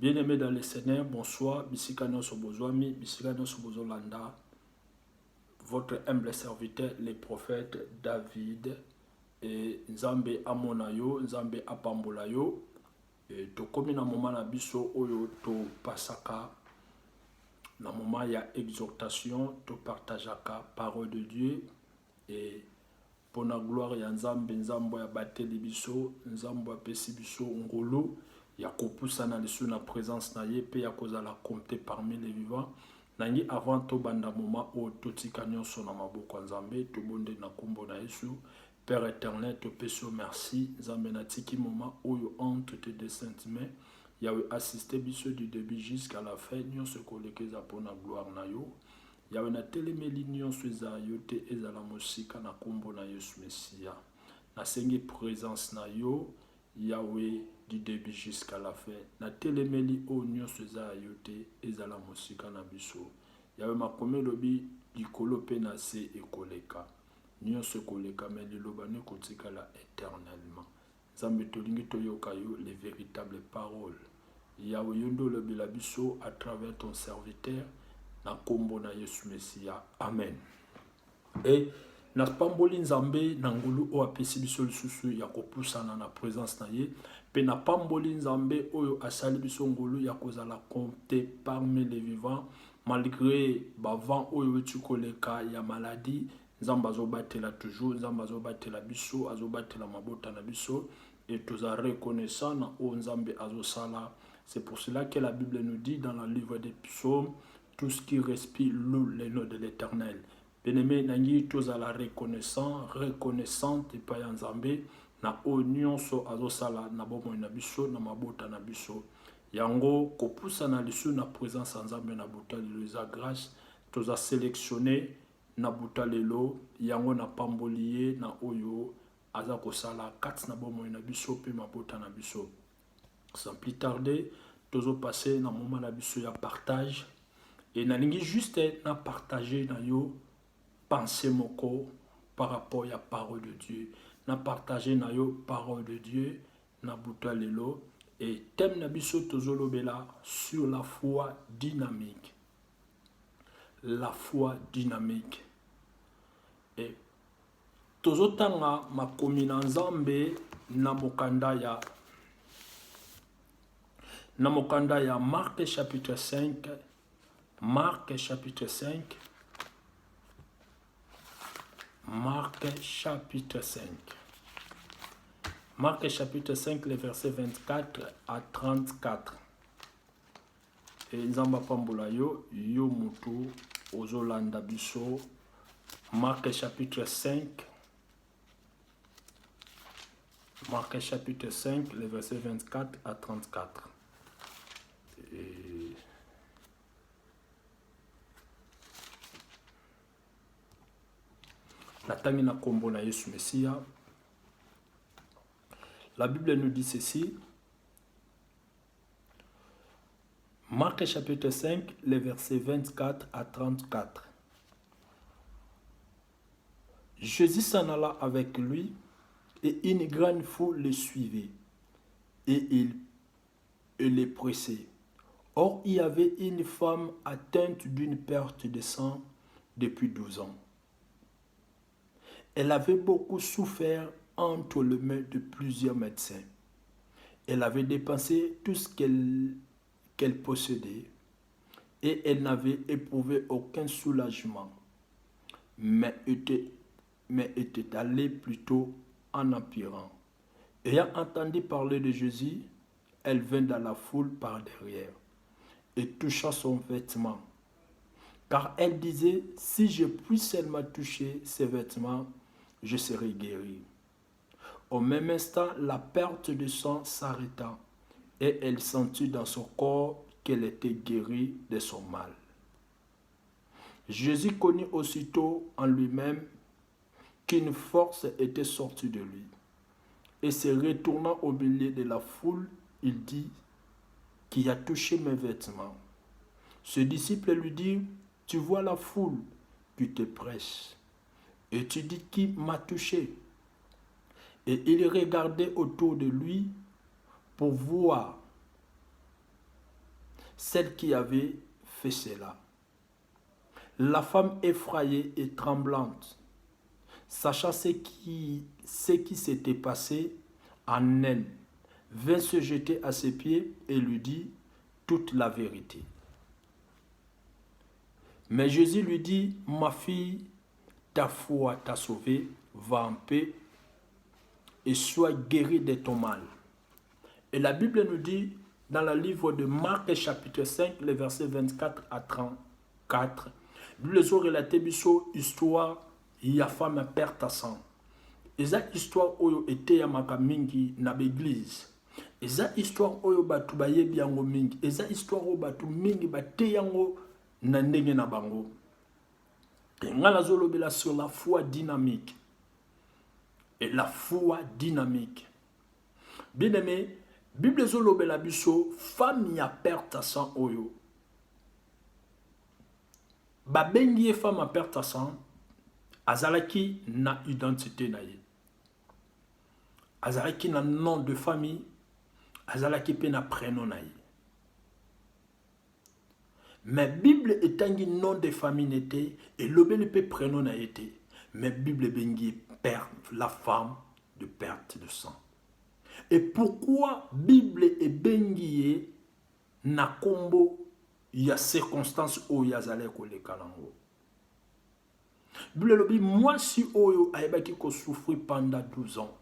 Bien-aimés dans le Seigneur, bonsoir. Bisika Nyonso Bozwami, Bisika Nyonso Bozolanda. Votre humble serviteur, le prophète David. Et Nzambe Amonayo, Nzambe Apambolayo. Et tokomi na moment na biso oyo to pasaka. Na moment ya exhortation, to partageaka parole de Dieu. Et pour la gloire ya Nzambe, Nzambe ya bateli biso, Nzambe ya pesi biso ngolo. Ya kopusa na lisu na présence na ye pe ya kozala compter parmi les vivants. Nangi avant to banda moment o totika nyonso na maboko Nzambe to bonde na kombo na Yesu. Père éternel, te peso merci. Nzambe na tiki moment oyo entre tes deux saintes mains. Yawe assisté biso du début jusqu'à la fin. Nyonso kolekeza pona gloire na yo. Yawe na telemeli nyonso eza yo te ezala mosika na kombo na Yesu Messia. Na sengi présence na yo. Yahweh du début jusqu'à la fin. Na telemeli o nyonso eza yo te ezala mosika na biso. Yahweh makome lobi likolo pe na se ekoleka. Nyonso ekoleka me liloba ne kotikala éternellement. Nzambe tolingi toyoka yo les véritables paroles. Yahweh yondo lobi la biso à travers ton serviteur na kombo na Yesu Messia. Amen. Et na pamboli Nzambe na ngulu o apesi biso lisusu ya kopusana na présence na ye pe na pamboli Nzambe oyo asali biso ngulu ya kozala compter parmi les vivants malgré bavant oyo etukoleka ya maladie. Nzambe azobatela toujours, Nzambe azobatela biso, azobatela mabota na biso et toza reconnaissant na o Nzambe azosala. C'est pour cela que la Bible nous dit dans le livre des psaumes, tout ce qui respire loue le nom de l'Éternel. Bien-aimé, nangi tozala reconnaissante pa ya Nzambe na o nyonso azosala na bomoi na biso na mabota na biso. Yango kopusa na lisu na présence ya Nzambe na buta lelo eza grâce toza sélectionné na buta lelo yango na pambolier na oyo aza kosala kati na bomoi na biso pe mabota na biso. Sans plus tarder, tozo passer na moment na biso ya partage et nalingi juste na partager na yo pensée moko par rapport à la parole de Dieu. Na partager na yo parole de Dieu na buta lelo et thème na biso tozolo bela sur la foi dynamique. La foi dynamique. Et tozotanga makomi na Nzambe na mokanda ya Marc chapitre 5. Marc chapitre 5. Marc chapitre 5. Marc chapitre 5, les versets 24 à 34. Et Nzamba Pambola yo mutu ozolanda biso. Marc chapitre 5. Marc chapitre 5, les versets 24 à 34. Et natangi na kombo na Yesu Messia. La Bible nous dit ceci. Marc chapitre 5, les versets 24 à 34. Jésus s'en alla avec lui et une grande foule le suivait et il les pressait. Or, il y avait une femme atteinte d'une perte de sang depuis 12 ans. Elle avait beaucoup souffert entre les mains de plusieurs médecins. Elle avait dépensé tout ce qu'elle possédait et elle n'avait éprouvé aucun soulagement, mais était allée plutôt en empirant. Ayant entendu parler de Jésus, elle vint dans la foule par derrière et toucha son vêtement. Car elle disait, si je puis seulement toucher ses vêtements, je serai guérie. Au même instant, la perte de sang s'arrêta et elle sentit dans son corps qu'elle était guérie de son mal. Jésus connut aussitôt en lui-même qu'une force était sortie de lui. Et se retournant au milieu de la foule, il dit, qui a touché mes vêtements. Ce disciple lui dit, tu vois la foule qui te presse. Et tu dis, qui m'a touché? Et il regardait autour de lui pour voir celle qui avait fait cela. La femme effrayée et tremblante, sachant ce qui s'était passé en elle, vint se jeter à ses pieds et lui dit toute la vérité. Mais Jésus lui dit, ma fille, ta foi t'a sauvée, va en paix et sois guérie de ton mal. Et la Bible nous dit, dans le livre de Marc, chapitre 5, les versets 24 à 34, Bible relaté biso histoire ya femme perte à sang. Eza histoire oyo ete ya makamingi na l'église. Eza histoire oyo batu bayebi yango mingi. Eza histoire oyo batu mingi bate yango na ndenge na bango. Et ngala zolobela sur la foi dynamique. Et la foi dynamique. Bien aimé, Bible zolobela biso femme ya perte à sang oyo. Babengi femme à perte à sang, azalaki na identité na ye. Azalaki na nom de famille, azalaki pe na prénom na ye. Mais Bible etangi nom de famille n'était et lobeli pe prénom na été. Mais Bible bengi père la femme de perte de sang. Et pourquoi Bible e bengi na kombo il y a circonstances où il y a zalé koleka nango. Bible lobi moi si oyo ayebaki ko souffrir pendant 12 ans.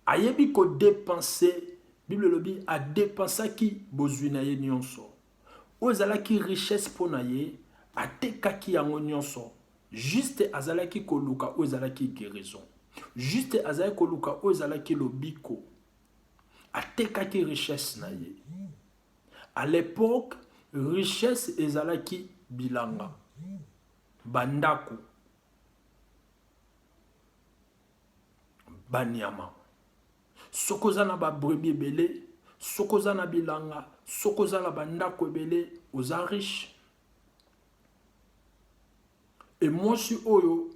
Ayebi ko dépenser, Bible lobi a dépensé ki bozwi na ye nyonso. Ozalaki richesse pona ye, atekaki yango nyonso. Juste azalaki ko luka ozalaki guérison. Juste azalaki ko luka ozalaki lobiko. Atekaki richesse na ye. À l'époque, richesse ezalaki bilanga, bandako, banyama. Sokoza na ba brebis ebele, sokoza na bilanga, sokoza na bandako ebele, oza riche. Et moi si oyo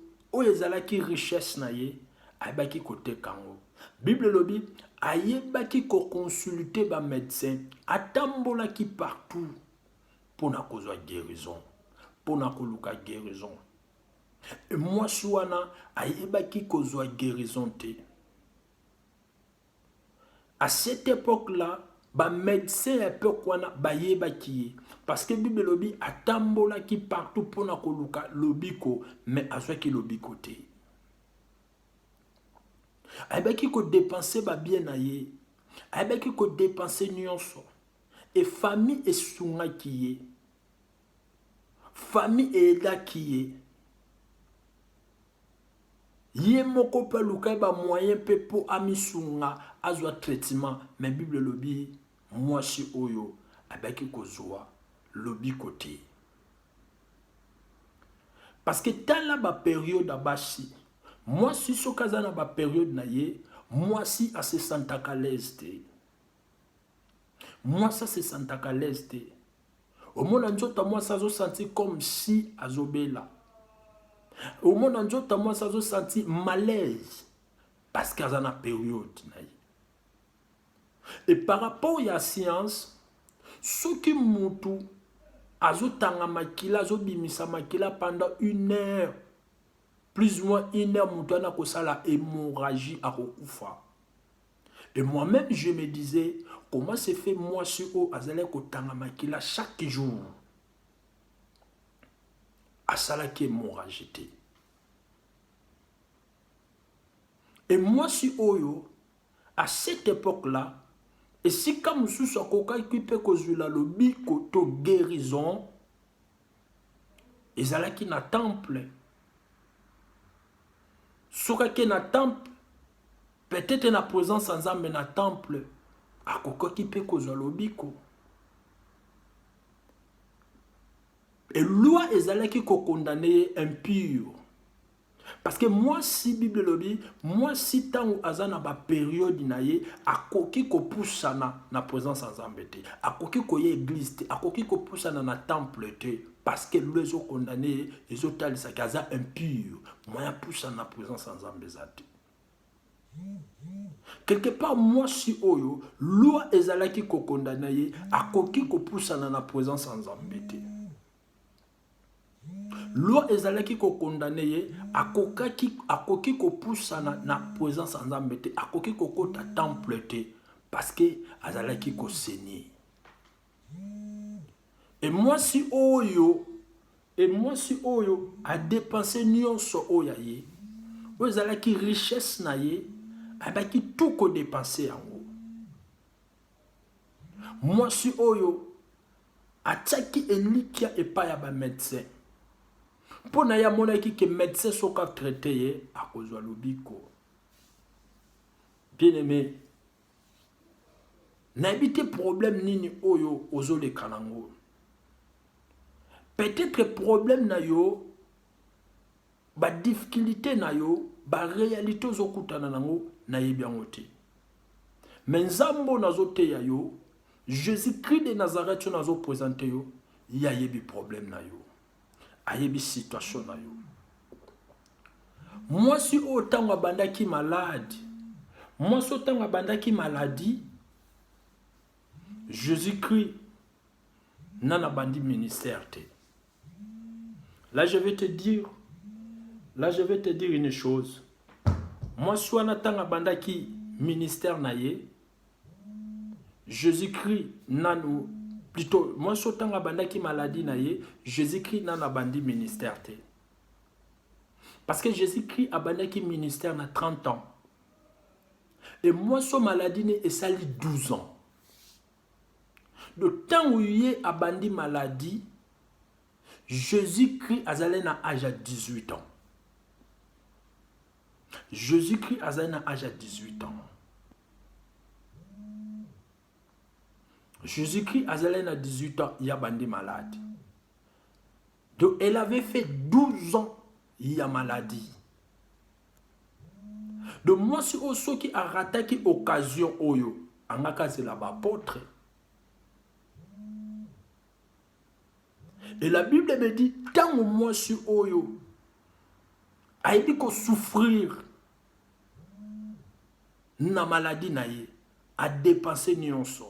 ezalaki richesse na ye, ayebaki koteka yango. Bible lobi ayebaki ko consulter ba médecin, atambolaki partout pour na kozwa guérison, pour na koluka guérison. Et moi si wana ayebaki kozwa guérison te. À cette époque-là, ba médecin époque wana bayebaki parce que Bible lobi atambolaki partout pour na koluka lobiko, mais azwaki lobiko te. Ayebaki ko dépenser ba bien na ye. Ayebaki ko dépenser nyonso. Et famille esunga ki ye. Famille eda ki ye. Ye moko pe luka ba moyen pe pour amisunga azwa traitement. Mais Bible lobi moi si oyo ayebaki ko zoa lobi côté. Parce que dans la période abashi moi si sokaza na ba période na ye, moi si à se senta à l'aise. Moi ça se senta à l'aise. Au monde nzota moi ça zo senti comme si azobela. Au monde nzota moi ça zo senti malaise parce qu'il y a une période na ye. Et par rapport à la science, ce qui mutu azotanga makila azobimisa makila pendant 1 heure. Plus ou moins 1 heure, moutana kosala hémorragie à Rokufa. Et moi-même, je me disais, comment se fait moi sur o azale kotanga makila chaque jour? Asala qui hémorragie. Et moi sur oyo, à cette époque-là, et si comme sous ce coca qui peut causer la lobby koto guérison, ezala qui na temple. Soka ke na temple, peut-être na présence ensemble na temple, a koko ki pe kozwa lobiko. Et loi ezalaki ko condamner impur. Parce que moi si Bible lobi, moi si tango azana ba période na ye, akoki ko poussana na présence ensemble te. Akoki ko ye église te, akoki ko poussana na temple te. Parce que les autres condamnés, les autres talisa kaza impur. Moi, je pousse en la présence ensemble des athées. Quelque part, moi, si oyo, loi ezalaki ko condamné ye, akoki ko poussana na présence en zambete. Loi ezalaki ko condamné ye, akoki ko poussana na présence en zambete, akoki ko kota temple te, parce que azalaki ko saigner. Et moi si oyo a dépensé nyonso oya ye, oyo ezalaki richesse na ye, abaki tout ko dépenser yango. Moi si oyo atiaki elikia epai ya ba médecin. Pona ya monaki ke médecin soka traité ye akozwa lobiko. Bien aimé, na ebite problème nini oyo ozole kanango. Peut-être problème na yo, ba difficulté na yo, ba réalité ozokutana nango na yebi yango te. Mais nzambo nazote ya yo, Jésus-Christ de Nazareth nazo présenter yo, ya yebi problème na yo. Ayebi situation na yo. Moi si autant abandaki malade, moi si autant abandaki maladie, Jésus-Christ n'a bandi ministère te. Là je vais te dire une chose. Moi si on attend abandaki ministère na ye, Jésus-Christ n'a nous plutôt, moi si autant abandaki maladie na ye, Jésus-Christ n'a bandi ministère te. Parce que Jésus-Christ a bandaki ministère na 30 ans. Et moi si maladie ne sali 12 ans. Le temps où il est abandi maladie, Jésus-Christ a na âge à 18 ans. Jésus-Christ a na âge à 18 ans. Jésus-Christ a na 18 ans, il a bandi malade. Donc elle avait fait 12 ans, il y a maladie. Donc moi si ceux qui a raté occasion oyo, en a c'est là-bas apôtre. Et la Bible me dit, tant au moins sur Oyo, a été qu'on souffrir na maladie naïe, a dépensé nyonso.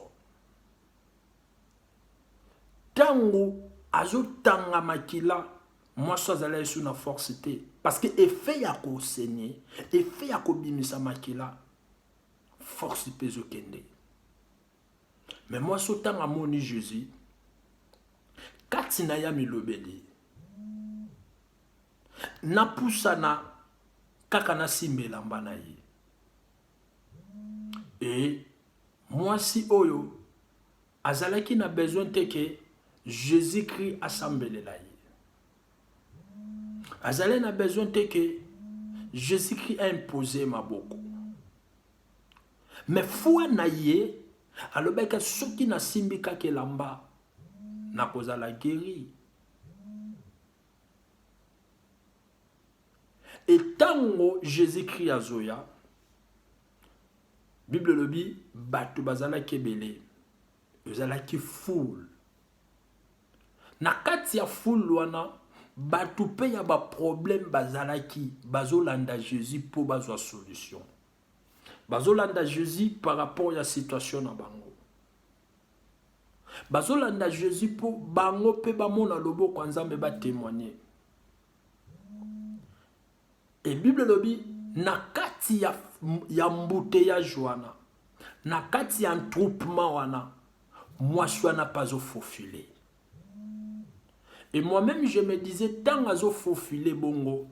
Tant où azo tanga makila, moi ça allait sur na forcité, parce que effet ya ko saigner, effet ya ko bimisa makila, force peso kende. Mais moi so tanga moni Jésus. Katina ya milobeli na pusana kaka na simbela mbana ye. Et moi si oyo azalaki na besoin teke Jésus-Christ assemblé la ye. Azalaki na besoin teke Jésus-Christ a imposé maboko. Mais foi na ye alobeka soki na simbi kake lamba na cause la guéri. Et tango Jésus-Christ a zoya, Bible le dit, batu bazala kebele, bazala ki foule. Na kati ya foule wana, batu pe ya ba problème bazala ki, bazolanda Jésus pour bazwa solution. Bazolanda Jésus par rapport à la situation na bango. Bazolanda Jésus pour bango pe bamona lobo kwa nzambe ba témoigner. Et Bible lobi na kati ya mbouteillage wana, na kati ya entroupement wana, moi je suis pas au faufilé. Et moi-même je me disais tant azo faufilé bongo,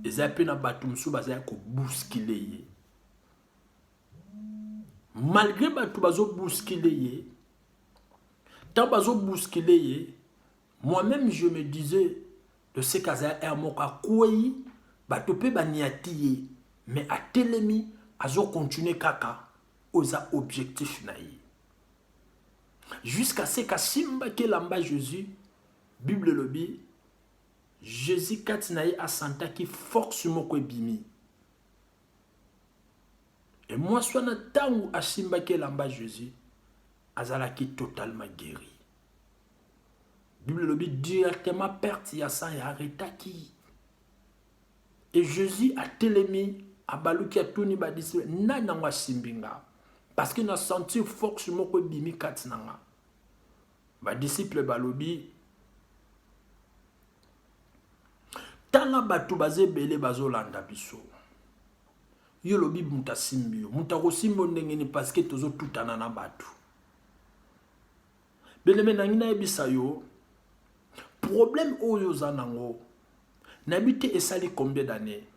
ezape na batumsu bazaya ko bousculer ye. Malgré batu bazo bousculer ye, tant bazo bousculer ye, moi-même je me disais de ce kaza er moka kwei batu pe baniati ye, mais a telemi azo continuer kaka oza objectif na ye. Jusqu'à ce que simba ke lamba Jésus, Bible le dit, Jésus katinaye a santa ki force moko bimi. Et moi, soit na tangu a simba ke lamba Jésus, azala ki totalement guéri. Bible le dit directement perte ya sang ya arrêta ki. Et Jésus a télémi abaluki atuni ba disciple nani nango asimbinga parce que na sentir force moko bimi kati nanga ba disciple balobi tala batu bazebele bazolanda biso yo lobi muta simbi yo muta ko simbo ndengeni parce que tozo tutana na batu beleme nangina ebisa yo problème oyo zanango n'habite esali combien d'années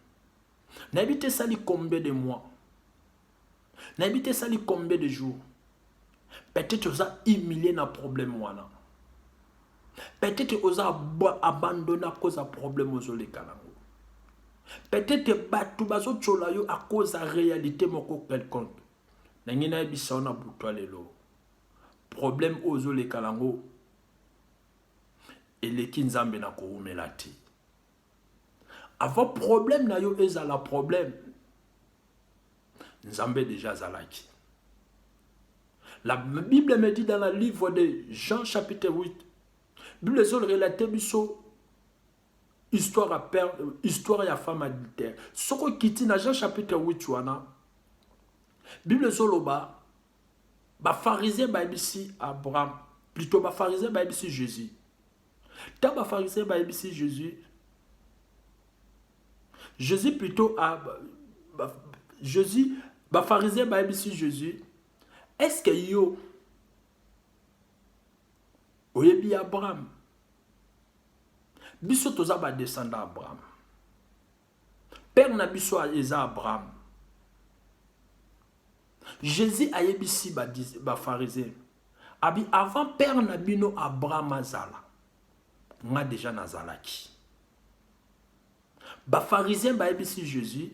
n'habite esali combien de mois n'habite esali combien de jours peut-être oza humilié na problème wana peut-être oza abandonné à cause de problème ozoleka nango peut-être batu bazo tchola yo à cause de réalité moko quelconque nangina ebisa ona butwa lelo problème ozoleka nango eleki nzambe na koumela te avant problème na yo ezala problème nzambe déjà zalaki. La Bible me dit dans le livre de Jean chapitre 8 Bible zol relaté biso histoire ya femme adultère soko kiti na Jean chapitre 8 wana Bible zoloba ba pharisien ba ibisi Abraham plutôt ba pharisien ba ibisi Jésus ta ba pharisien ba ibisi Jésus plutôt Jésus ba pharisien ba ibisi Jésus est-ce que yo oyebi Abraham biso toza ba descendant Abraham père na biso eza Abraham Jésus ayebisi ba pharisien abi avant père na bino Abraham azala nga déjà nazalaki ba pharisien ba yebisi Jésus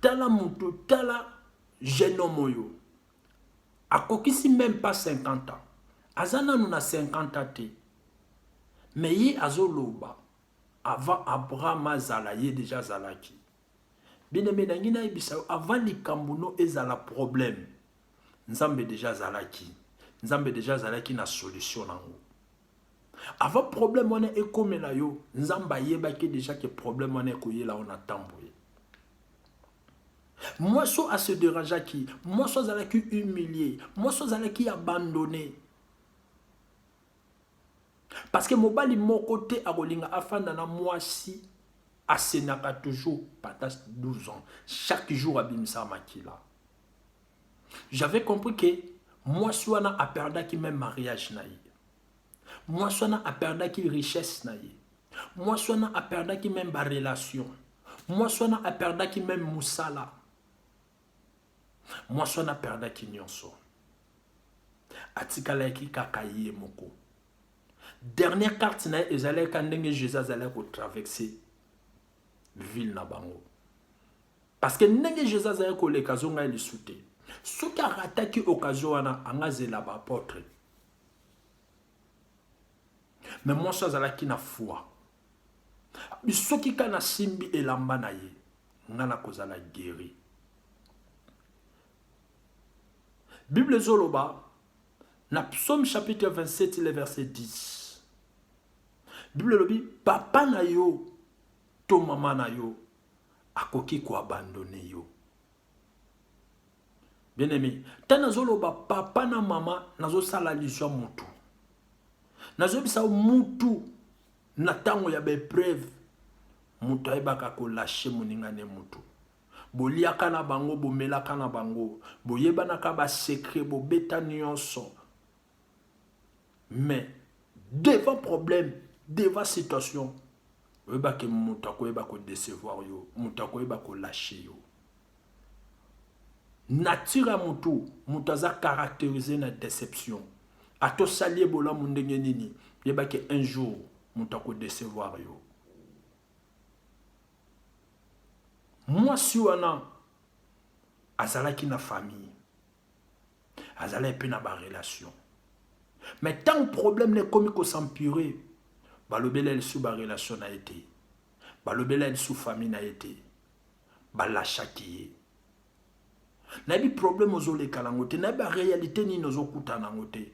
tala mutu tala jeune homme yo akokisi même pas 50 ans azana nous na 50 ans te mais yi azoloba avant Abraham azala yi déjà zalaki bien aimé nangina yebisa avant likambuno ezala problème nzambe déjà zalaki na solution nango avant problème on est comme la yo nzamba yebaki déjà que problème on est koyela on attend. Moi so à se déranger qui moi so zala qui humilié moi so zala qui abandonné parce que mobali mon côté a rolinga afanda na moi si asenaka toujours patas 12 ans chaque jour abimisa makila j'avais compris que moi so na a perdu qui même mariage naï moi so na a perdu qui richesse naï moi so na a perdu qui même ba relation moi so na a perdu qui même musala moi so na perdu qui nyonso atikala ki kakaye moko dernière carte na ezale kandenge Jésus azale ko traverser ville na bango parce que ndenge Jésus azale ko leka zonga ili sute soki arataki occasion wana angazela ba apôtre mais moi so azala ki na foi bisoki kana simbi elamba na ye ngana kozala guéri. Bible zoloba na Psaume chapitre 27 le verset 10 Bible lobi papa na yo to mama na yo akoki ko abandonner yo. Bien aimé tana zoloba papa na mama nazo sala liswa mutu nazo bisa mutu na tango ya bepreuve mutu ayebaka ko lâcher moninga ne mutu boliaka na bango bomelaka na bango boyebanaka ba secret bobeta nyonso mais devant problème devant situation oyebake mutu akoyeba ko décevoir yo mutu akoyeba ko lâcher yo nature ya mutu aza caractérisé na déception ato salie bola mundenge nini yebake un jour mutu ako décevoir yo. Moi si wana azalaki na famille azalaki na ba relation mais tant problème n'est comme ko s'empirer balobela sous ba relation na été balobela sous famille na été balachaki na bi problème ozoleka langote na ba réalité ni nozokuta nangote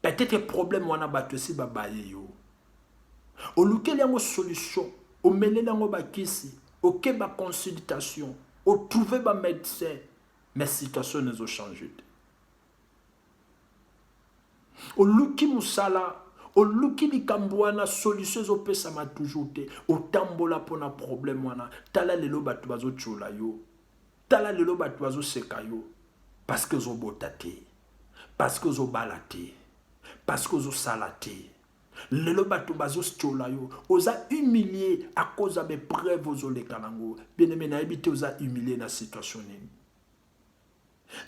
peut-être problème wana bato si babaye yo olukeli yango solution omeleli yango bakisi ok, ma consultation, au trouver ma médecin, mais situation n'a pas changé. Au luki musala, au luki likambouana, solution zo pesa ma toujours te, au tambola pour un problème wana, tala lelo batu bazo chola yo, tala lelo batu bazo seka yo, parce que zo botate, parce que zo balate, parce que zo salate. Lelo batu bazo chola yo, oza humilié à cause de mes preuves aux le kalango. Bien aimé, na habité oza humilié na situation nini.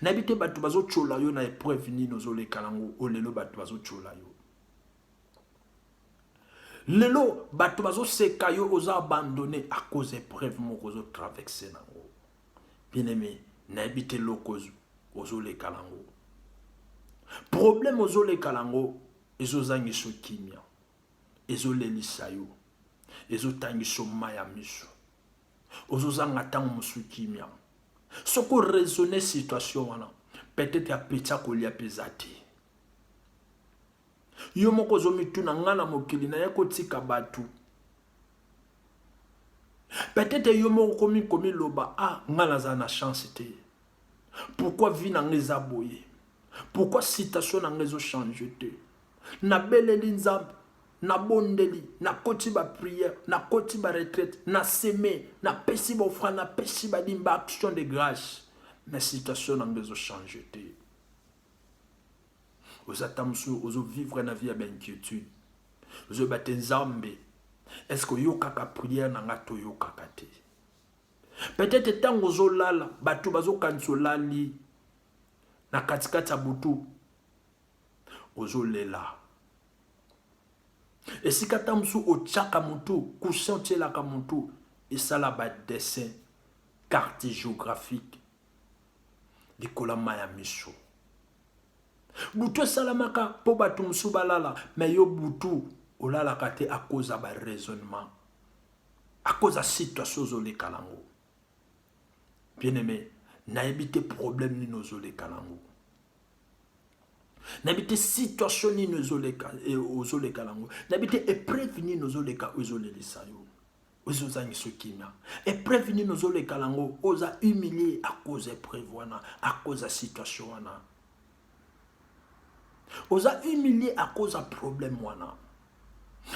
Na habité batu bazo chola yo na épreuve ni nozo le kalango, o lelo batu bazo chola yo. Lelo batu bazo seka yo oza abandonné à cause épreuve moko ozo traverser nango. Bien aimé, na habité lokozo ozo le kalango. Problème ozo le kalango. Ezo zangiso kimia, ezo lelisa yo, ezo tangiso maya miso, ozo zanga tango musu kimia. Soko raisonner situation wana, peut-être ya pecha kolia pesate. Yo moko zo mituna ngana mokili na yako tika batu. Peut-être yo moko komi loba, ah ngana za na chance te. Pourquoi vie na ngeza boye? Pourquoi situation na ngezo changer te? Na beleli nzambe, na bondeli, na koti ba prière, na koti ba retraite, na seme, na pesi ba offrande, na pesi ba dimba action de grâce. Mais situation n'a pas changé. Vous attendez, vous vivre na vie à inquiétude. Vous battre nzambe. Est-ce que yo kaka prière na ngato yo kaka te? Peut-être tant vous lala, batu bazo kansolali na katikata butu. Ozo lela. Et si katamsu o tchaka mutu, kushanche la kamutu, et ça là bas dessin, carte géographique, de kolamaya miso. Butu salamaka po batu musu balala, mais yo butu, o lala kate à cause de raisonnement, à cause de la situation zole kalango. Bien aimé, n'a évité problème ni nos zole kalango. N'habite situation ni nos ozole kalango. N'habite épreuve ni nos oleka ozole lisayo. Ozoza ni sokina. Épreuve ni nos ole kalango. Oza humilié à cause épreuve wana, à cause de situation wana. Oza humilié à cause de problème wana.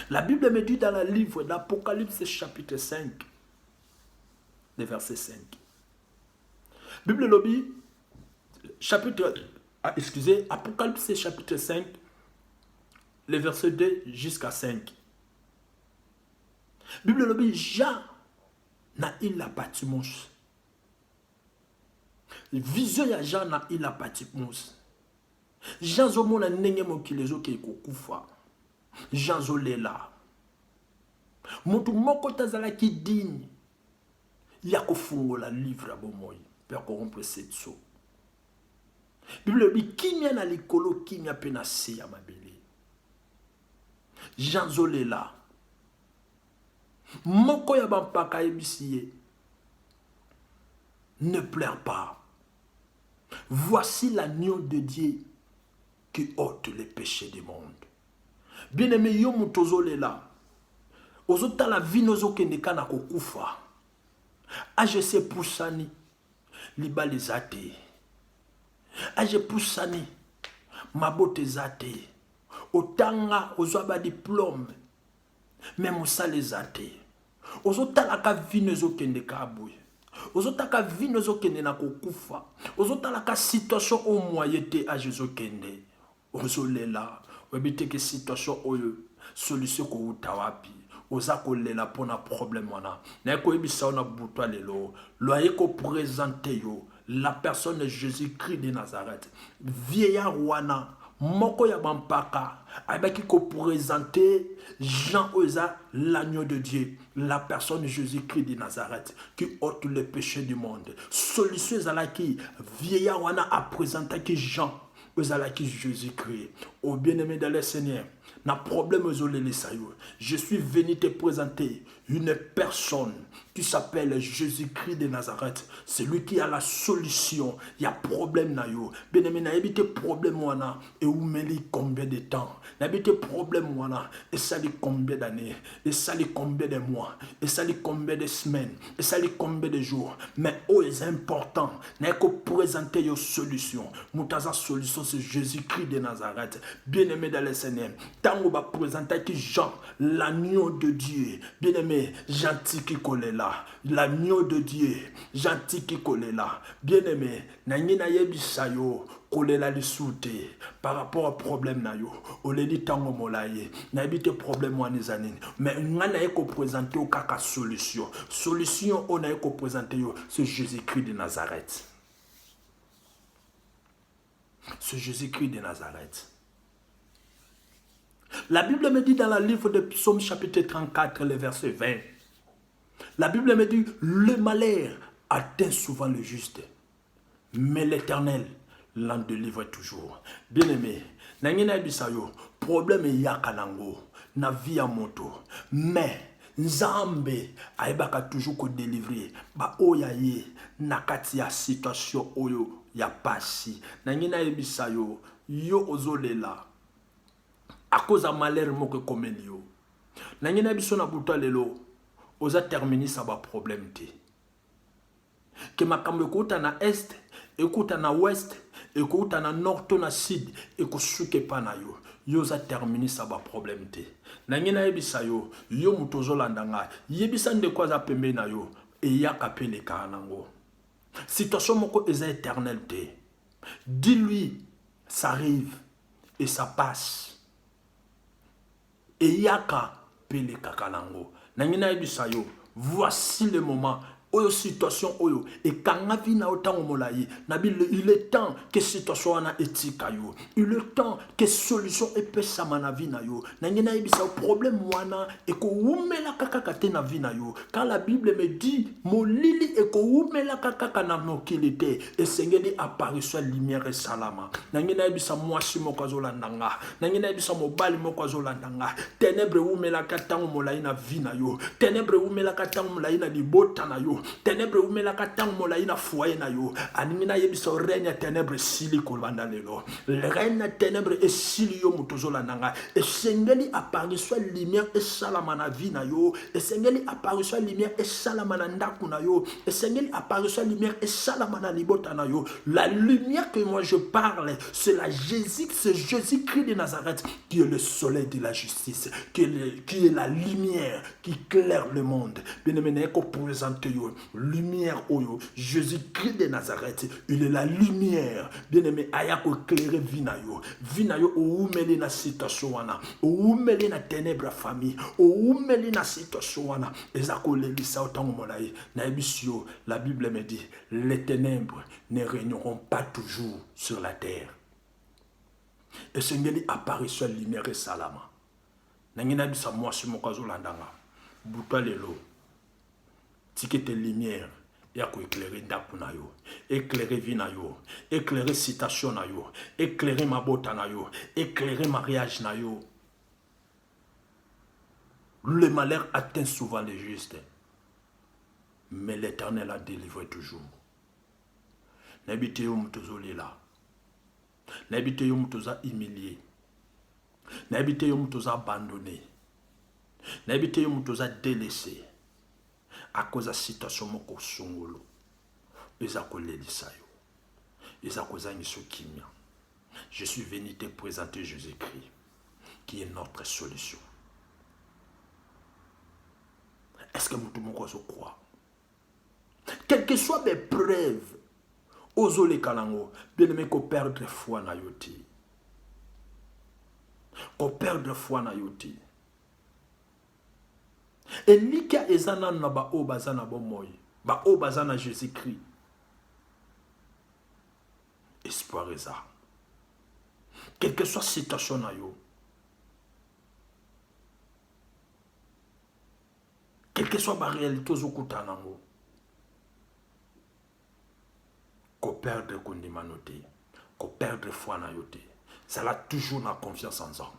La Bible me dit dans le livre d'Apocalypse chapitre 5, le verset 5. Bible lobby chapitre Apocalypse chapitre 5, le verset 2 jusqu'à 5. Bible le dit, Jean na il la Patmos. Vision ya Jean na il la Patmos. Jean zomo na nenge mokilezo ke kokufa. Jean zolela. Mutu moko tazala ki digne. Ya kofungola livre abomoyi. Père corrompre cette so. Bible dit kimia na likolo kimia pena se ya mabele. Jean zolela. Moko ya bampaka ebisiye. Ne pleure pas. Voici l'agneau de Dieu qui ôte les péchés du monde. Bien-aimé yo mutozolela. Ozota la vie nozo kendeka na kokufa. Aje se pusani libali zate. Aje pusani mabote zate. Otanga ozwa diplôme. Même osale zate. Ozotala ka vie nozo kendeka abuye. Ozotaka vie nozo kende na kokufa. Ozotala ka situation au moyete a Jésus kende. Ozolela. Webite ke situation oyo solution ko utawapi. Oza kolela pona problème wana. Na ko ebisa ona butwa lelo. Loye ko présenter yo la personne de Jésus-Christ de Nazareth. Vieillard wana moko ya bampaka abaki ko présenter Jean Oza l'agneau de Dieu, la personne de Jésus-Christ de Nazareth qui ôte le péché du monde. Solution zalaki vieillard wana a présenté qui Jean Oza qui Jésus-Christ. Au bien-aimé de le Seigneur, Na problème ozolele sayo. Je suis venu te présenter une personne qui s'appelle Jésus-Christ de Nazareth. C'est lui qui a la solution. Il y a problème na yo. Bien-aimé, na habité problème wana et où mêler combien de temps? Na habité problème wana et ça dit combien d'années? Et ça dit combien de mois? Et ça dit combien de semaines? Et ça dit combien de jours? Mais oh, c'est important. N'a que présenter une solution. Moutaza solution c'est Jésus-Christ de Nazareth. Bien-aimé dans le Seigneur. Tant on va présenter qui Jean, l'agneau de Dieu. Bien-aimé, gentil qui colle là. L'agneau de Dieu, gentil qui colle là. Bien-aimé, n'a yebisayo. Kolela li soute par rapport au problème na yo oleli tango molaye na habite problème wa nizanini mais ngana eko présenter au kaka solution on a eko présenter yo c'est Jésus-Christ de Nazareth. C'est Jésus-Christ de Nazareth. La Bible me dit dans le livre de Psaume chapitre 34 le verset 20. La Bible me dit le malheur atteint souvent le juste mais l'Éternel l'en délivre toujours. Bien-aimé, nangina bisayo, problème yakanango, na via moto. Mais Nzambe aibaka toujours ko délivrer. Ba oyaye nakati ya situation oyo ya pasi. Nangina bisayo, yo ozolela. A cause de malheur moko komeli yo. Nangina biso na buta lelo, oza terminer sa ba problème te. Que makambo ekouta na est, ekouta na ouest, ekouta na nord to na sud, ekosuke pa na yo. Yo za terminer sa ba problème te. Nangina yebisa yo, yo mutozo landanga, yebisa ndeko za pembe na yo, e yaka pele kanango. Situation moko eza éternelle te. Dis-lui, ça arrive et ça passe. E yaka pele kakanango. Nangina yebisa yo, voici le moment. Oyo situation oyo et kanga vina autant omolayi nabil il est temps que situation na etika yo il est temps que solution epesa mana vina yo nangena ibisa problème wana et ko umela kaka kate na vina yo quand la Bible me dit molili et ko umela kaka na nokilité et sengeli apparition lumière et salama nangena ibisa mwasi mokazola ndanga nangena ibisa mobali mokazola ndanga ténèbres umela kata omolayi na vina yo ténèbres umela kata omolayi na libota na yo ténèbres umelaka tango molayi na foyer na yo animina yebisa règne ténèbres sili kolanda lelo le règne ténèbres et sili yo mutozola nanga et sengeli apparition lumière et salama na vie na yo et sengeli apparition lumière et salama na ndaku na yo et sengeli apparition lumière et salama na libota na yo. La lumière que moi je parle c'est Jésus-Christ de Nazareth qui est le soleil de la justice qui est la lumière qui éclaire le monde. Bien-aimé, qu'on présente yo lumière oyo Jésus-Christ de Nazareth, il est la lumière. Bien-aimé, ayako éclairer vinayo ou meli na situation wana ou meli na ténèbres famille ou meli na situation wana ezako lelisa autant molayi na ebisio. La Bible me dit les ténèbres ne régneront pas toujours sur la terre. Et sengeli apparition lumière et salama nangina bisa mwasi mokazo landanga buta lelo tikete lumière ya ko éclairer ndaku na yo éclairer vie na yo éclairer citation na yo éclairer mabota na yo éclairer mariage na yo. Le malheur atteint souvent les justes mais l'Éternel a délivré toujours. N'habite yo mutozoli là n'habite yo mutoza humilié n'habite yo mutoza abandonné n'habite yo mutoza délaissé à cause de la situation moko songolo ezako lelisa yo ezako zangiso kimia. Je suis venu te présenter Jésus-Christ qui est notre solution. Est-ce que mutu moko zo croit quelles que soient mes preuves ozole kalango bien-aimé ko perdre foi na yoti ko perdre foi na yoti. Et lika ezana na ba obazana bomoy ba obazana Jésus-Christ espoir eza quelle que soit situation na yo quelle que soit la réalité ozokuta nango ko perdre kondimanote ko perdre foi na yote ça l'a toujours na confiance ensemble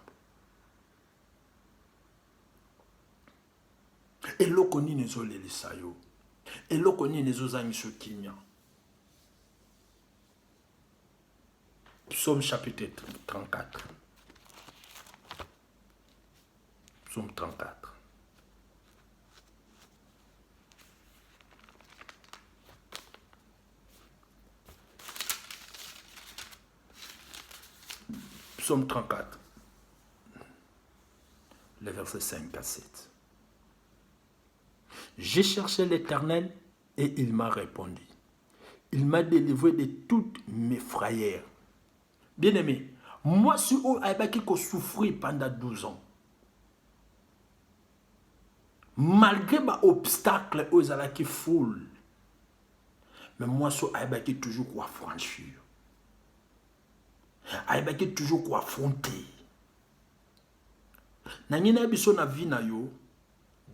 eloko nini ezolelisa yo, eloko nini ezozangisa kimia. Psaume chapitre 34. Psaume 34. Psaume 34. Le verset 5 à 7. J'ai cherché l'Éternel et il m'a répondu. Il m'a délivré de toutes mes frayeurs. Bien-aimé, moi, si on a souffert pendant 12 ans, malgré les obstacles aux qui foule, mais moi, si on a toujours quoi franchir, a toujours quoi affronter. Nangina biso na vie na yo,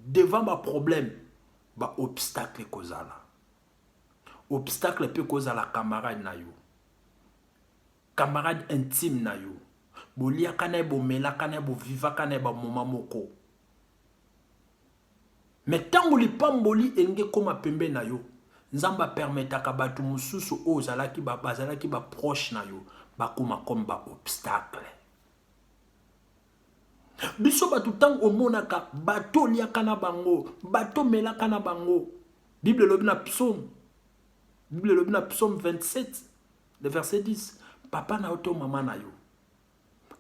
devant ma problème, ba obstacle kozala. Obstacle peut kozala camarade na yo. Camarade intime na yo. Bolia kane bo mela kane bo viva kane ba moma moko. Mais tant li pamboli enge koma pembe na yo, nzamba permeta ka batu mususu ozala ki ba bazala ki ba proche na yo, ba koma comme ba obstacle. Biso batu tang omonaka bato liaka na bango, bato melaka na bango. Bible lobi na psaume. Bible lobi na psaume 27, le verset 10. Papa na oto mama na yo.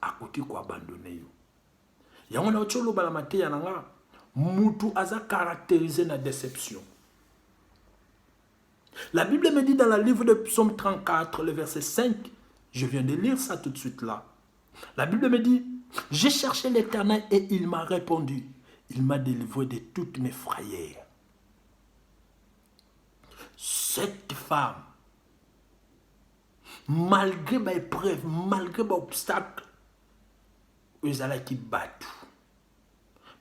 Akoti ko abandonner yo. Yango na oto lo bala mateya na nga. Mutu aza caractérisé na déception. La Bible me dit dans le livre de Psaume 34, le verset 5, je viens de lire ça tout de suite là. La Bible me dit, j'ai cherché l'Éternel et il m'a répondu. Il m'a délivré de toutes mes frayeurs. Cette femme, malgré mes épreuves, malgré mes obstacles, ils allaient qui battent.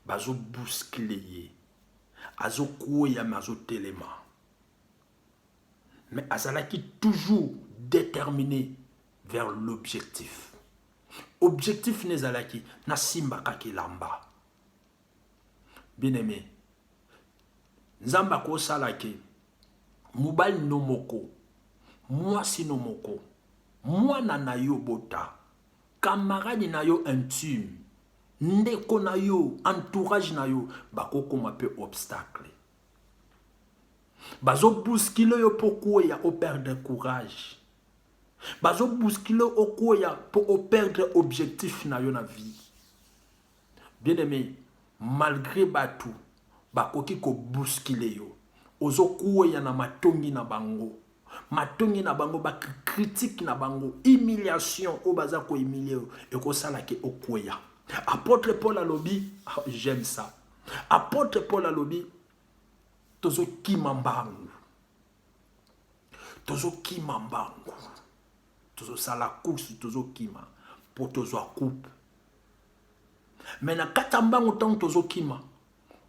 Bazo bousculer, azo kouya mazo téléma. Mais azala qui toujours déterminé vers l'objectif. Objectif nezalaki na simba kaki lamba. Bien aimé, nzamba ko salaki mobile no moko, mwasi no moko, mwana na yo bota, camarade na yo intime, ndeko na yo, entourage na yo, bakoko mape obstacle. Bazo bousculer yo pourquoi ya au perdre courage. Bazo bousculer au koya pour perdre objectif na yo na vie. Bien aimé, malgré batu, bakoki ko bousculer yo. Ozo koya na matongi na bango. Matongi na bango ba critique na bango, humiliation o baza ko humilier yo et ko sala ke okoya. Apôtre Paul alobi, oh, j'aime ça. Apôtre Paul alobi, tozo kimambangu. Tozo kimambangu. Tozo sala course, tozo kima. Pour tozo coupe. Mais na katambangu tant tozo kima.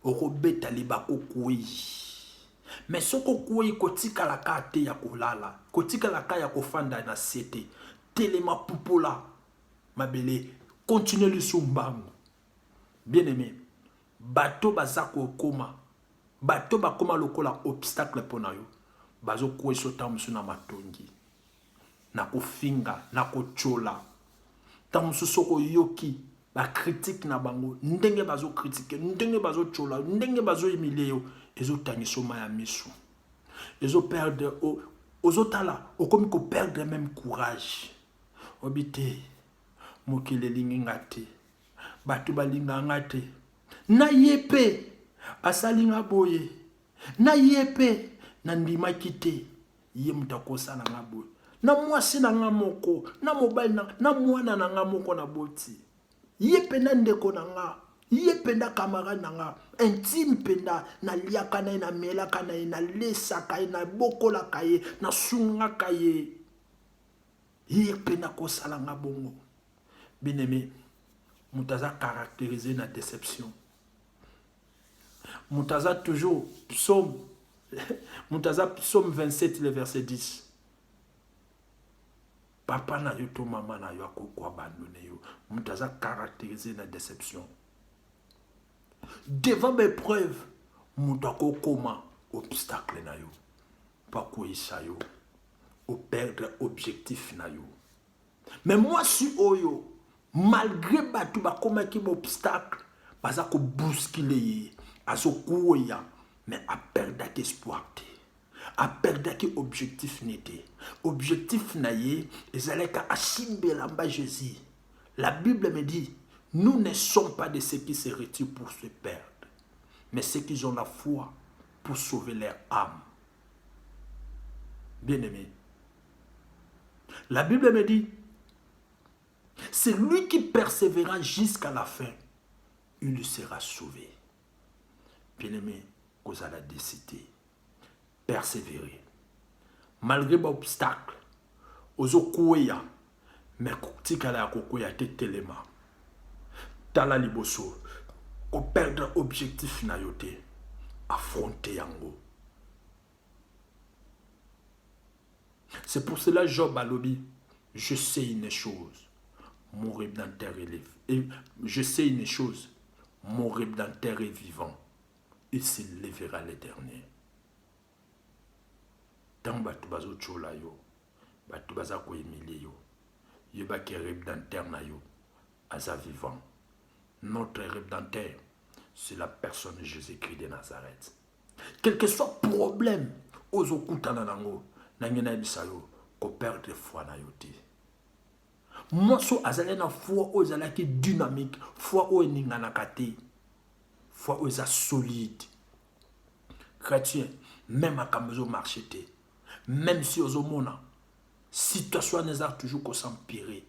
Oko beta liba okui. Mais soko koi kotika la kate ya kolala. Kotika la kaya kofanda na sete. Telema pupola. Mabele. Continue le sumbangu. Bien aimé. Bato bazako koma. Bato bakoma lokola obstacle pona yo. Bazo kwe sota msuna matongi. Na kofinga, na kochola. Tamusu soko yoki. Ba critique na bango. Ndenge bazo critique. Ndenge bazo chola. Ndenge bazo humilier yo. Ezo tangi soma ya misu. Ezo perdre. Ozo tala. Okomi ko perdre même courage. Obite. Mokile lingi ngate. Batu balinga ngate. Na yepe. Asalinga boye. Na yepe. Na ndima kite. Ye mutakosa na ngaboye. Na mwasi na nga moko. Na mobile na mwana na nga moko na boti. Yepe na ndeko na nga. Yepe na camarade na nga. Intime penda. Na liaka na na melaka na na lesa kaye. Na bokola kaye. Na sunga kaye. Yepe na kosala nga bongo. Bien-aimé, Moutaza caractérisé la déception. Moutaza toujours, psaume 27, le verset 10. Papa na yo to maman na yo akoko abandonné yo. Moutaza caractérisé la déception. Devant mes preuves, Moutako koma obstacle na yo. Pas quoi yo. Ou perdre objectif na yo. Mais moi si oyo, malgré batu ba koma ki obstacle, baza ko bousculer, azo kouya, mais a perdre espoir te. A perdre objectif n'était. Objectif naye, ezaleka achimbe lamba Jésus. La Bible me dit, nous ne sommes pas de ceux qui se retirent pour se perdre, mais ceux qui ont la foi pour sauver leur âme. Bien-aimé, la Bible me dit, c'est lui qui persévérera jusqu'à la fin, il sera sauvé. Bien-aimé, vous allez décider, persévérer. Malgré l'obstacle, aux okouya, mais tikala ya kokoya te telema. Tala liboso, ko perdre objectif na yote, affronter yango. C'est pour cela Job a lobby, je sais une chose, mon Rédempteur est je sais une chose, mon Rédempteur est vivant, il se lèvera l'éternel. Tant batu bazo chola yo, batu baza ko emile yo, yo ba ke Rédempteur na yo, aza vivant. Notre Rédempteur, c'est la personne de Jésus-Christ de Nazareth. Quel que soit le problème, ozo kutana nango, nangena bisayo, ko perdre foi na yote. Moi so azale na foi ozala ki dynamique, foi o ningana kate, foi oza solide. Chrétien, même à Kamezo marchete, même si ozo mona, situation n'est toujours qu'on s'empirer,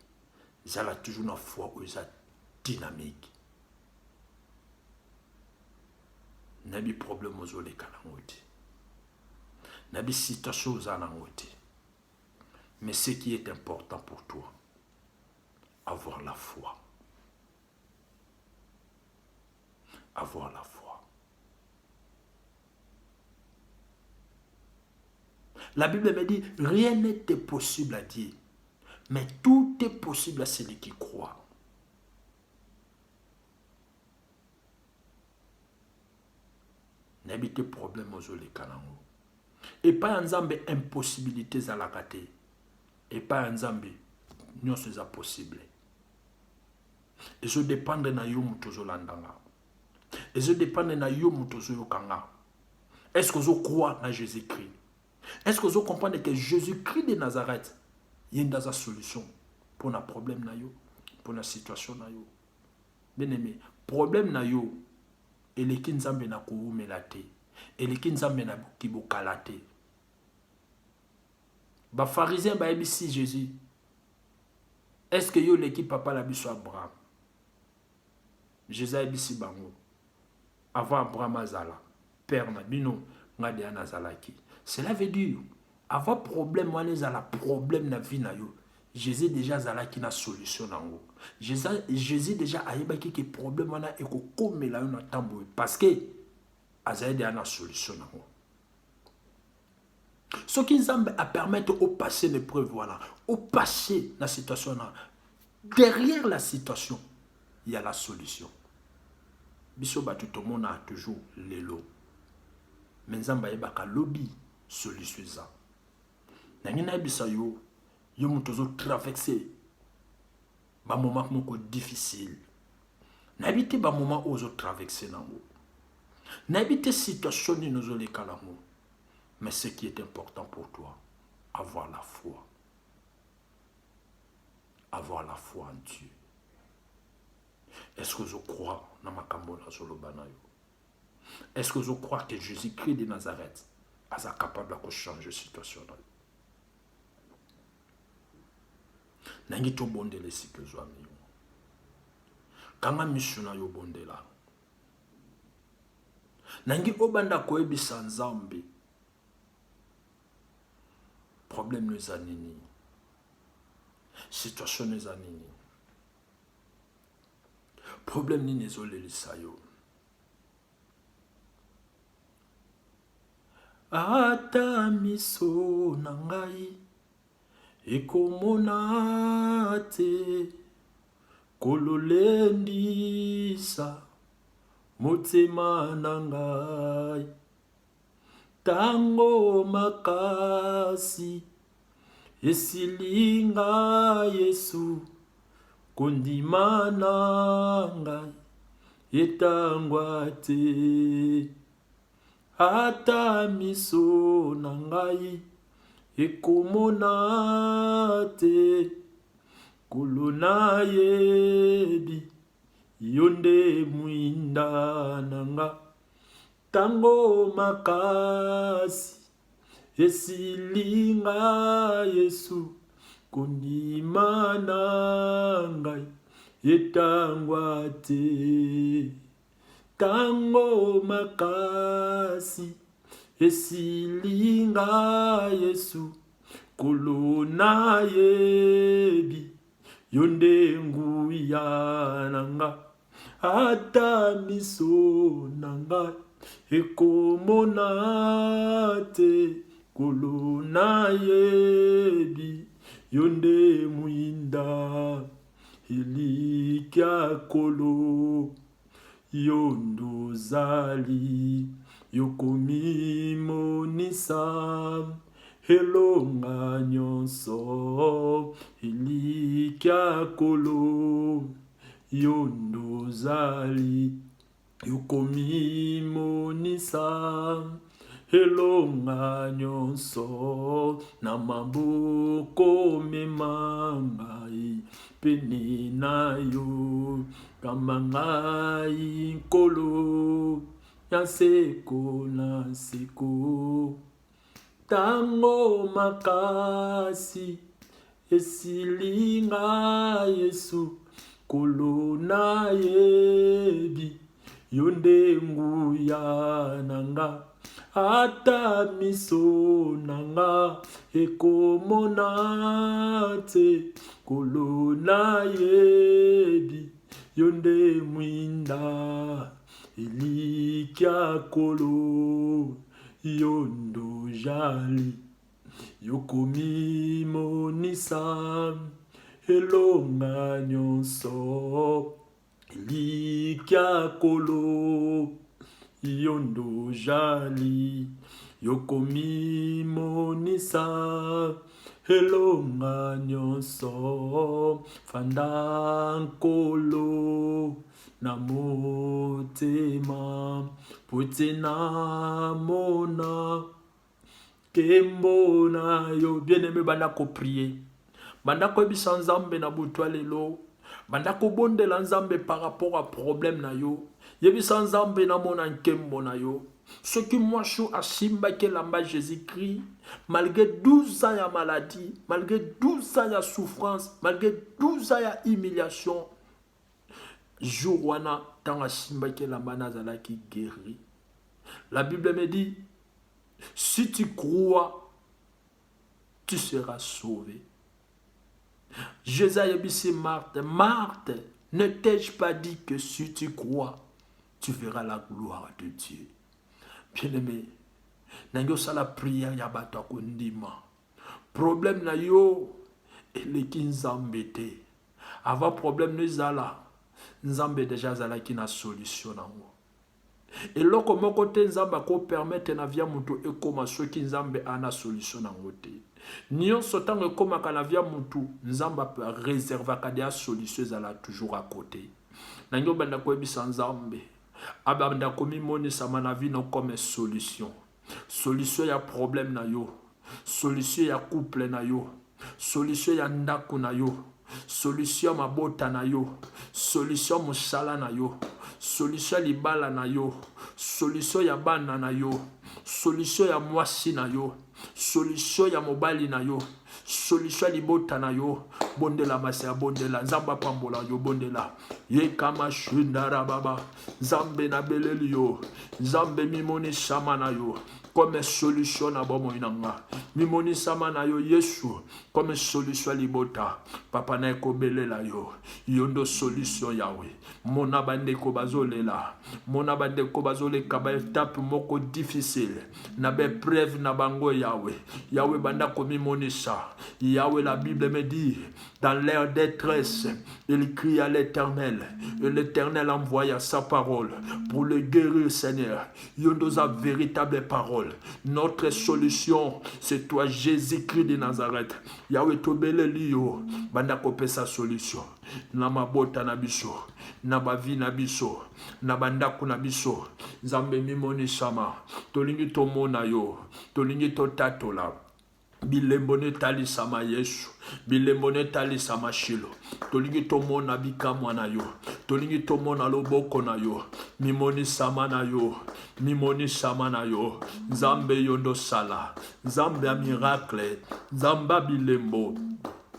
zala toujours na foi oza dynamique. Nabi problème aux les calangote. Nabi situation aux anangote. Mais ce qui est important pour toi, avoir la foi. Avoir la foi. La Bible me dit, rien n'est possible à Dieu, mais tout est possible à celui qui croit. N'habite problème aux les kanango. Et pas un zambe impossibilité à la kate. Et pas un zambe non c'est possible. Et je dépend de na yo mutozo landanga. Et je dépend de na yo mutozo yokanga. Est-ce que vous croyez en Jésus-Christ? Est-ce que vous comprenez que Jésus-Christ de Nazareth, il y a une solution pour un problème na yo, pour une situation na yo. Bien aimé, problème na yo, et les kinzambe na koumelate, et les kinzambe na kibokalate. Ba pharisien ba ebisi Jésus. Est-ce que yo l'équipe papa la biso Abraham? Jésus ebisi bango. Avant Abraham azala, père na bino ngade anazalaki. Cela veut dire avant problème wana ezala problème na vie na yo. Jésus déjà zalaki na solution nango. Jésus déjà ayebaki que problème wana ekokomela yo na tambo parce que azali déjà na solution nango. Ce qui nous a permettre au passé l'épreuve voilà, au passé la situation là. Derrière la situation, il y a la solution. Biso batu tout le monde a toujours l'élo. Mais nzamba yebaka lobby solution ça. Nangina bisa yo mutozo traverser ba moment moko difficile. N'habite ba moment ozo traverser nango. N'habite situation ni nozo le kalamo. Mais ce qui est important pour toi, avoir la foi. Avoir la foi en Dieu. Est-ce que je crois dans ma kambola solobanayo? Est-ce que je crois que Jésus-Christ de Nazareth est capable de changer la situation? Nangi to bondele sikezo amiyo. Kanga misuna yo bondela. Nangi obanda koebisa nzambe. Problème nous anini. Situation nous anini. Problème ni nezole lisayo. Ata miso nangai ekomona te kololendisa motema na ngai. Tango makasi esilinga Yesu kondima na ngai etangwa te. Ata miso na ngai ekomona te, kolo na yebi yonde mwinda nanga. Tango makasi esilinga Yesu kondima na ngai etangwa te. Tango makasi esilinga Yesu kolo na yebi yonde nguya nanga. Ata miso na ngai ekomona te, kolo na yebi yonde mwinda. Elikya kolo yondo zali yokomi monisa elonga nyonso. Elikya kolo yondo zali yokomi monisa elonga nyonso. Na maboko mema ngai pene na yo, kamba ngai nkolo ya seko na seko. Tango makasi esilinga Yesu kolo na yebi yonde nguya nanga. Ata miso nanga ekomona te, kolo na yebi yonde mwinda. Elikya kolo yondo jali yokomi monisa elonga nyonso. Elikya kolo yondo jali yokomi monisa elonga nyonso. Fanda nkolo na motema pote na mona kembo na yo. Bien-aimé, banda ko prier, banda ko ebisa nzambe na butu lelo, banda ko bondela nzambe par rapport à problème na yo. Yebisa nzambe na mona nkembo na yo. Ce qui moi chou a simba ke lamba Jésus-Christ, malgré 12 ans ya maladie, malgré 12 ans ya souffrance, malgré 12 ans ya humiliation, jour wana tanga simba ke lamba nazala ki guéri. La Bible me dit, si tu crois, tu seras sauvé. Jésus a dit Marthe, Marthe, ne t'ai-je pas dit que si tu crois, tu verras la gloire de Dieu. Bien-aimé, nango sala prière ya bato akondima. Problème na yo eleki nzambe te. Avant problème ne zala, nzambe déjà zala ki na solution nango. Et loko moko te nzambe ko permettre na via mutu ekoma soki nzambe ana solution nango te. Nyonso tango ekoma kana via mutu nzambe réserva ka dia solution zala toujours à côté. Nango banda ko ebisa nzambe abanda komi monisa na vie non comme solution. Solution ya problème na yo, solution ya couple na yo, solution ya ndako na yo, solution mabota na yo, solution mosala na yo, solution libala na yo, solution ya bana na yo, solution ya mwasi na yo, solution ya mobali na yo, solution libota na yo. Bondela masya bondela nzamba pambola yo bondela ye kama shundara baba nzambe na beleli yo nzambe mimoni shama na yo comme solution na bomo inanga. Mimoni sama na yo Yesu comme solution libota. Papa na ekobelela yo. Yondo solution Yahweh. Mona bande ko bazolela. Mona bande ko bazole kaba étape moko difficile. Na be preuve na bango Yahweh. Yahweh banda komi monisa. Yahweh, la Bible me dit, dans leur détresse, il crie à l'Éternel. Et l'Éternel envoya sa parole pour le guérir, Seigneur. Yondoza véritable parole. Notre solution, c'est toi, Jésus-Christ de Nazareth. Yahweh tobele liyo. Banda kope sa solution. Na mabota na biso. Na bavi na biso. Na bandaku na biso. Zambe mimoni sama. Tolingi tomona yo. Tolingi totatola. Bilembone tali sama Yesu. Bilembone tali sama Shilo. Tolingi tomona bika na yo. Tolingi tomona loboko na yo. Mimoni sama na yo. Mimoni sama na yo. Zambe yondo sala. Zambe a miracle. Zamba bilembo.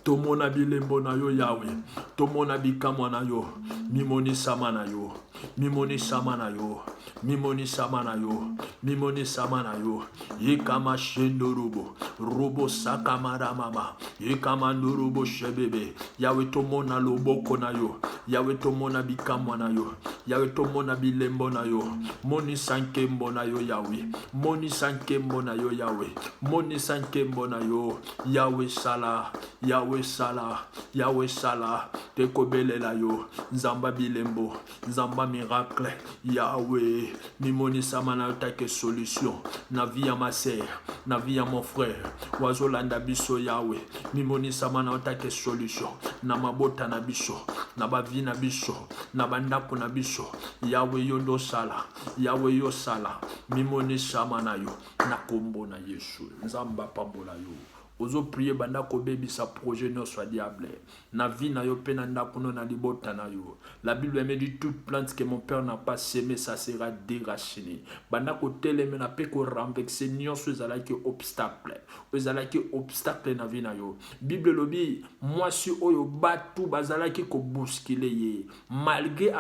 Tomona bilembo na yo Yahweh. Tomona bika na yo. Mimoni sama na yo. Mimoni sama na yo. Mimoni sama na yo. Mimoni sama na yo. Yekama shendo rubo. Robo sakamara mama. Yekama nurubo shebebe. Yahweh tomona loboko na yo. Yahweh tomona bikamo na yo. Yahweh tomona bilembo na yo. Moni sankembo na yo Yahweh. Moni sankembo na yo Yahweh. Moni sankembo na yo. Yahweh sala. Yahweh sala. Yahweh sala. Tekobele la yo. Zamba bilembo. Zamba miracle. Yahweh. Mimoni samana take solution. Na vie à ma sœur. Na vie à mon frère. Wazolanda biso Yahweh. Mimoni samana take solution. Na mabota na biso. Na bavi na biso. Na bandako na biso. Yahweh yondo sala. Yahweh yo sala. Mimoni samana yo. Na kombo na Yesu. Nzamba pambola yo. Ozo prier banda ko bebi sa projet no soit diable. Na vie na yo pena ndako no na libota na yo. La Bible me dit toute plante que mon père n'a pas semé ça sera déracinée. Banda ko teleme na pe ko renverser nyonso ezala ki obstacle. Ezala ki obstacle na vie na yo. Bible lobi moi si oyo batu bazala ki ko bousculer ye. Malgré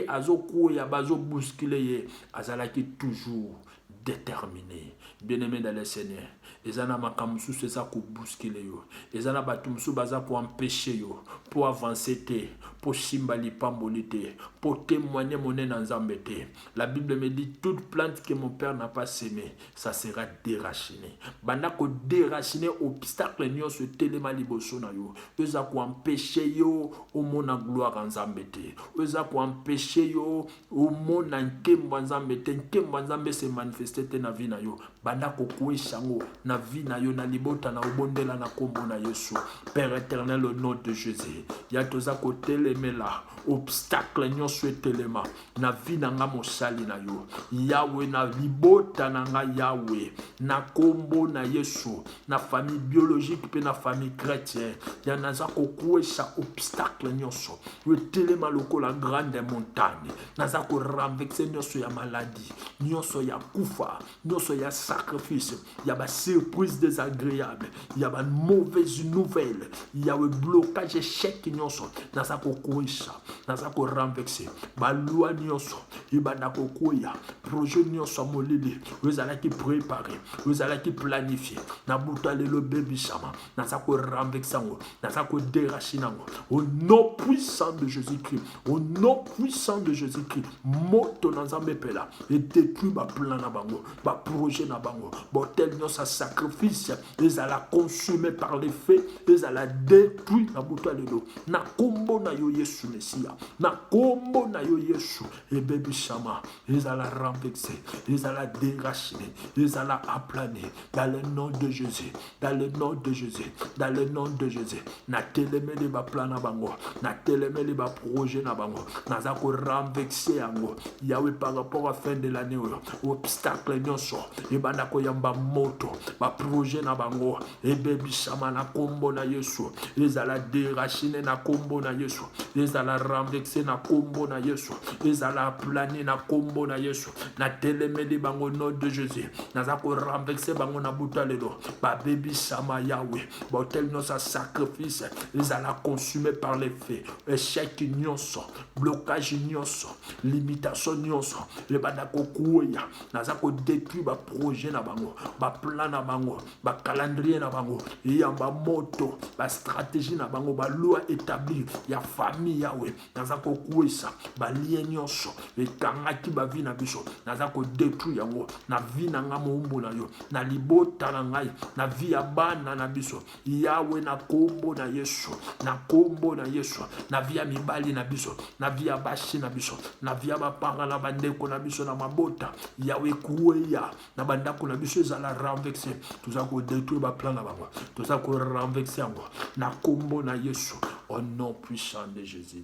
azokuya bazo bousculer ye, azala ki toujours déterminé. Bien-aimé dans le Seigneur. Ezana makamusu c'est ça ko bousculer yo. Ezana batumsu baza ko empêcher yo pour avancer te, pour simbali pambolite, pour témoigner mon nzambe te. La Bible me dit toute plante que mon père n'a pas semé, ça sera déraciné. Banda ko déraciner obstacle nyo se telema liboso na yo. Eza ko empêcher yo au mona gloire nzambe te. Eza ko empêcher yo au mona nkembo nzambe te. Nkembo nzambe se manifester te na vie na yo. Banda ko kouishango na vie na yo na libota na obondela na kombo na Yesu. Père éternel au nom de Jésus. Ya toza ko telemela obstacle nyonso etelema na vie na nga mosali na yo. Yahweh na libota na nga Yahweh na kombo na Yesu na famille biologique pe na famille chrétienne. Ya naza ko kouisha obstacle nyonso. Etelema lokola grande montagne. Naza ko renverser nyonso ya maladie, nyonso ya kufa, nyonso ya sacrifice, il y a des surprises désagréables, il y a des mauvaises nouvelles, il y a un blocage échec nyonso, naza ko kouisha, naza ko renverser, ba loi nyonso, ibana ko kouya, projet nyonso molili, vous allez qui préparer, vous allez qui planifier, na butale le baby sama, naza ko renverser ngo, naza ko déraciner ngo, au nom puissant de Jésus-Christ, au nom puissant de Jésus-Christ, moto nzambe pela, et détruit ba plan na bango, ba projet na bango, botel nyonso sacrifice, ils allaient consumer par les faits, ils allaient détruire na butale lo, na kombo na yo Yesu Messia, na kombo na yo Yesu, et baby sama, ils allaient renverser, ils allaient déraciner, ils allaient aplaner, dans le nom de Jésus, dans le nom de Jésus, dans le nom de Jésus, na teleme li ba plan na bango, na teleme li ba projet na bango, na za ko renverser yango, Yahweh par rapport à fin de l'année, obstacle nyonso, et bana ko yamba moto, ba projet na bango, et baby sama na kombo na Yesu, ils allaient déraciner na kombo na Yesu, ils allaient renverser na kombo na Yesu, ils allaient planer na kombo na Yesu, na telemeli bango nom de Jésus naza ko renverser bango na buta lelo ba baby sama Yahweh botel no sa sacrifice ils allaient consumé par les faits échec nyonso blocage nyonso limitation nyonso le bandako kuya naza ko détruire ba projet na bango ba plan na bango ba calendrier na bango yamba moto ba stratégie na bango ba loi établie ya famille Yahweh naza ko kuisa ba lien nyonso ekangaki ba vie na biso naza ko détruire yango na vie na nga moumbo na yo na libota na ngai na vie ya bana na biso Yahweh na kombo na Yesu na kombo na Yesu na vie ya mibali na biso na vie ya bashi na biso na vie ya bapanga na bandeko na biso na mabota Yahweh kuweya na bandako na biso ezala renverser toza ko détruire ba plan na bango toza ko renverser yango na kombo na Yesu au nom puissant de Jésus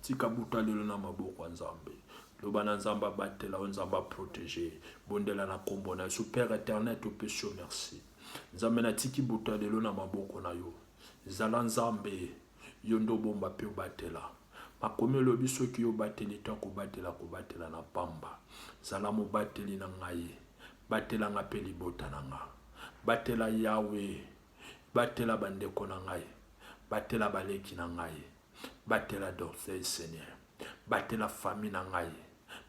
tika buta lelo na maboko ya Nzambe loba na Nzambe abatela Nzambe protéger bondela na kombo na Yesu Père éternel te péché merci Nzambe na tiki buta lelo na maboko na yo zala Nzambe yo ndo bomba pe obatela makomi lobi soki yo bateli to ko batela na pamba zala mo bateli na ngai batela nga pe libota na nga batela Yahweh batela bandeko na ngai batela baleki na ngai batela d'orgueil Seigneur batela famille na ngai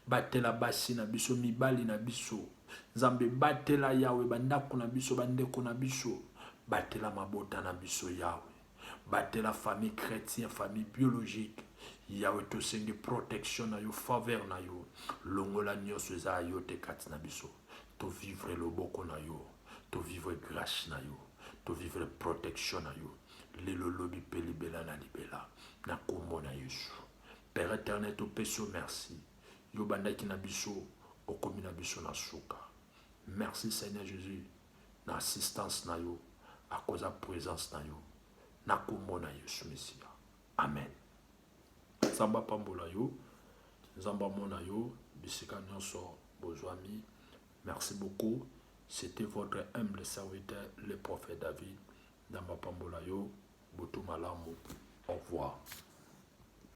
batela basi na biso mibali na biso Nzambe batela Yahweh bandako na biso bandeko na biso batela mabota na biso Yahweh batela famille chrétienne famille biologique Yahweh to sengi protection na yo faveur na yo longola nyonso eza yo te kati na biso to vivre loboko na yo to vivre grâce na yo to vivre protection na yo lelo lobi pe libela na libela na kombo na Yesu Père éternel to peso merci yo bandaki na biso okomi na biso na suka merci Seigneur Jésus na assistance na yo à cause de présence na yo na kombo na Yesu Messia amen Nzamba pambola yo Nzamba mona yo bisika nyonso bozwami merci beaucoup c'était votre humble serviteur le prophète David Nzamba pambola yo boto malamu au revoir